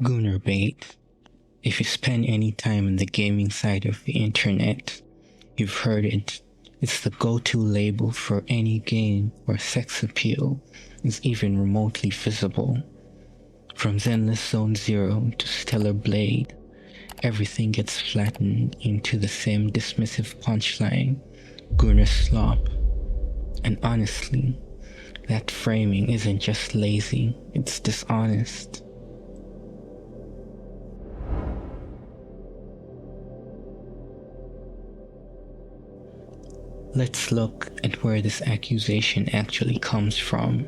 Gooner Bait. If you spend any time on the gaming side of the internet, you've heard it. It's the go-to label for any game where sex appeal is even remotely visible. From Zenless Zone Zero to Stellar Blade, everything gets flattened into the same dismissive punchline, Gooner slop. And honestly, that framing isn't just lazy, it's dishonest. Let's look at where this accusation actually comes from.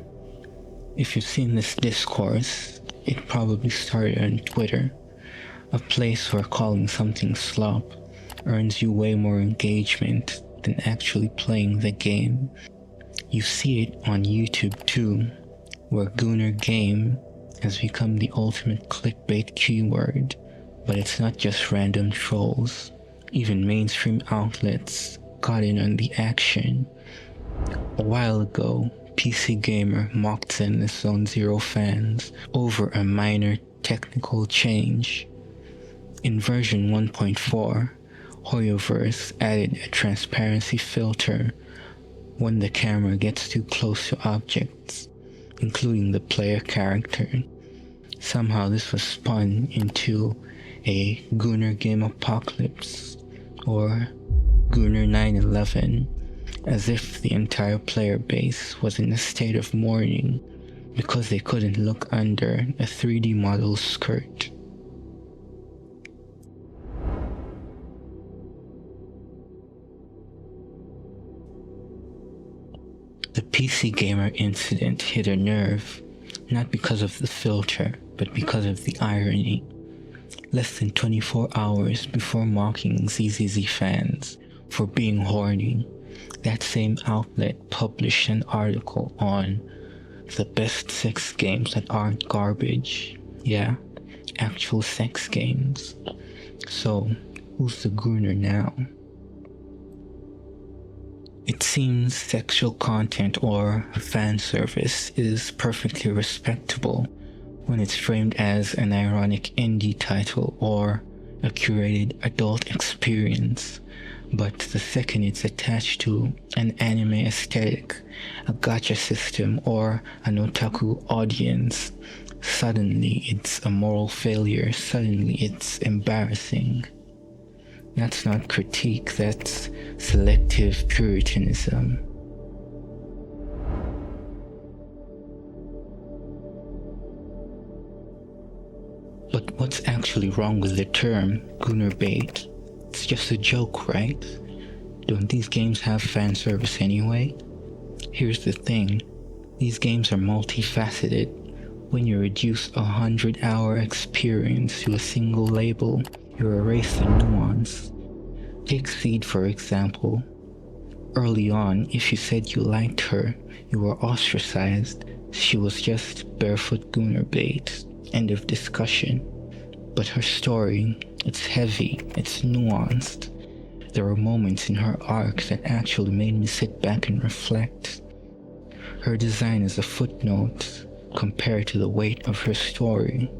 If you've seen this discourse, it probably started on Twitter, a place where calling something slop earns you way more engagement than actually playing the game. You see it on YouTube too, where Gooner game has become the ultimate clickbait keyword, but it's not just random trolls. Even mainstream outlets got in on the action. A while ago, PC Gamer mocked Zenless Zone Zero fans over a minor technical change. In version 1.4, Hoyoverse added a transparency filter when the camera gets too close to objects, including the player character. Somehow this was spun into a Gooner game apocalypse, or Gooner 9/11, as if the entire player base was in a state of mourning because they couldn't look under a 3D model's skirt. The PC Gamer incident hit a nerve, not because of the filter, but because of the irony. Less than 24 hours before mocking ZZZ fans for being horny, that same outlet published an article on the best sex games that aren't garbage. Yeah, actual sex games. So, who's the Gooner now? It seems sexual content or fan service is perfectly respectable when it's framed as an ironic indie title or a curated adult experience. But the second it's attached to an anime aesthetic, a gacha system, or an otaku audience, suddenly it's a moral failure, suddenly it's embarrassing. That's not critique, that's selective puritanism. But what's actually wrong with the term Gooner Bait? It's just a joke, right? Don't these games have fan service anyway? Here's the thing, these games are multifaceted. When you reduce a 100-hour experience to a single label, you erase the nuance. Take Seed for example. Early on, if you said you liked her, you were ostracized. She was just barefoot Gooner Bait. End of discussion. But her story, it's heavy, it's nuanced. There were moments in her arc that actually made me sit back and reflect. Her design is a footnote compared to the weight of her story.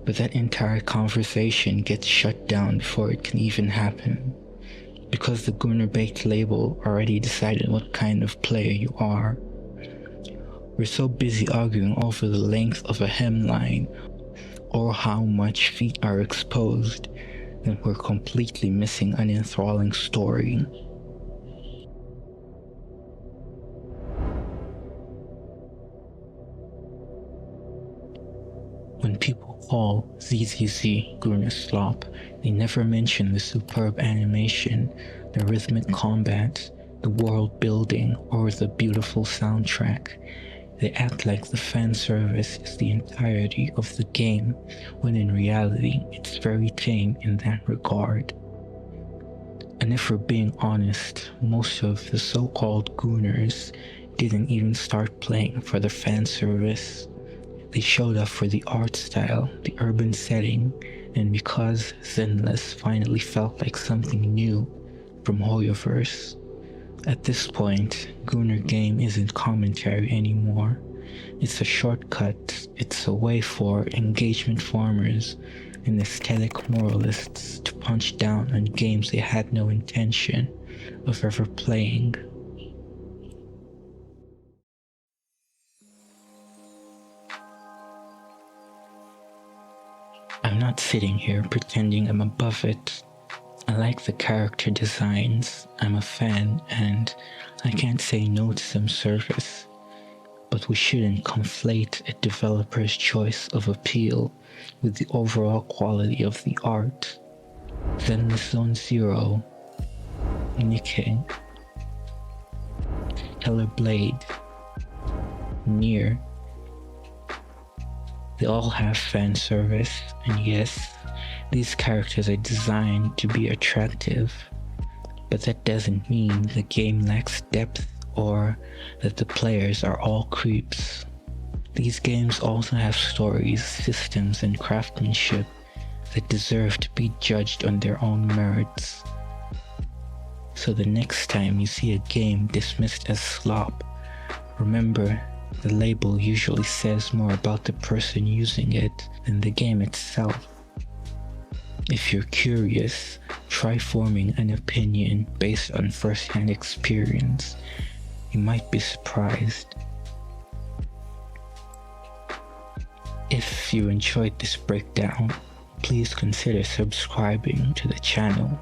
But that entire conversation gets shut down before it can even happen. Because the Gooner Bait label already decided what kind of player you are. We're so busy arguing over the length of a hemline or how much feet are exposed that we're completely missing an enthralling story. When people call ZZZ Gooner slop, they never mention the superb animation, the rhythmic combat, the world building, or the beautiful soundtrack. They act like the fan service is the entirety of the game, when in reality, it's very tame in that regard. And if we're being honest, most of the so-called Gooners didn't even start playing for the fan service. They showed up for the art style, the urban setting, and because Zenless finally felt like something new from Hoyoverse. At this point, Gooner game isn't commentary anymore. It's a shortcut. It's a way for engagement farmers and aesthetic moralists to punch down on games they had no intention of ever playing. I'm not sitting here pretending I'm above it. I like the character designs, I'm a fan, and I can't say no to some service. But we shouldn't conflate a developer's choice of appeal with the overall quality of the art. Zenless Zone Zero, Nikke, Blade, Nikke, they all have fan service, and yes, these characters are designed to be attractive, but that doesn't mean the game lacks depth or that the players are all creeps. These games also have stories, systems, and craftsmanship that deserve to be judged on their own merits. So the next time you see a game dismissed as slop, remember the label usually says more about the person using it than the game itself. If you're curious, try forming an opinion based on first-hand experience. You might be surprised. If you enjoyed this breakdown, please consider subscribing to the channel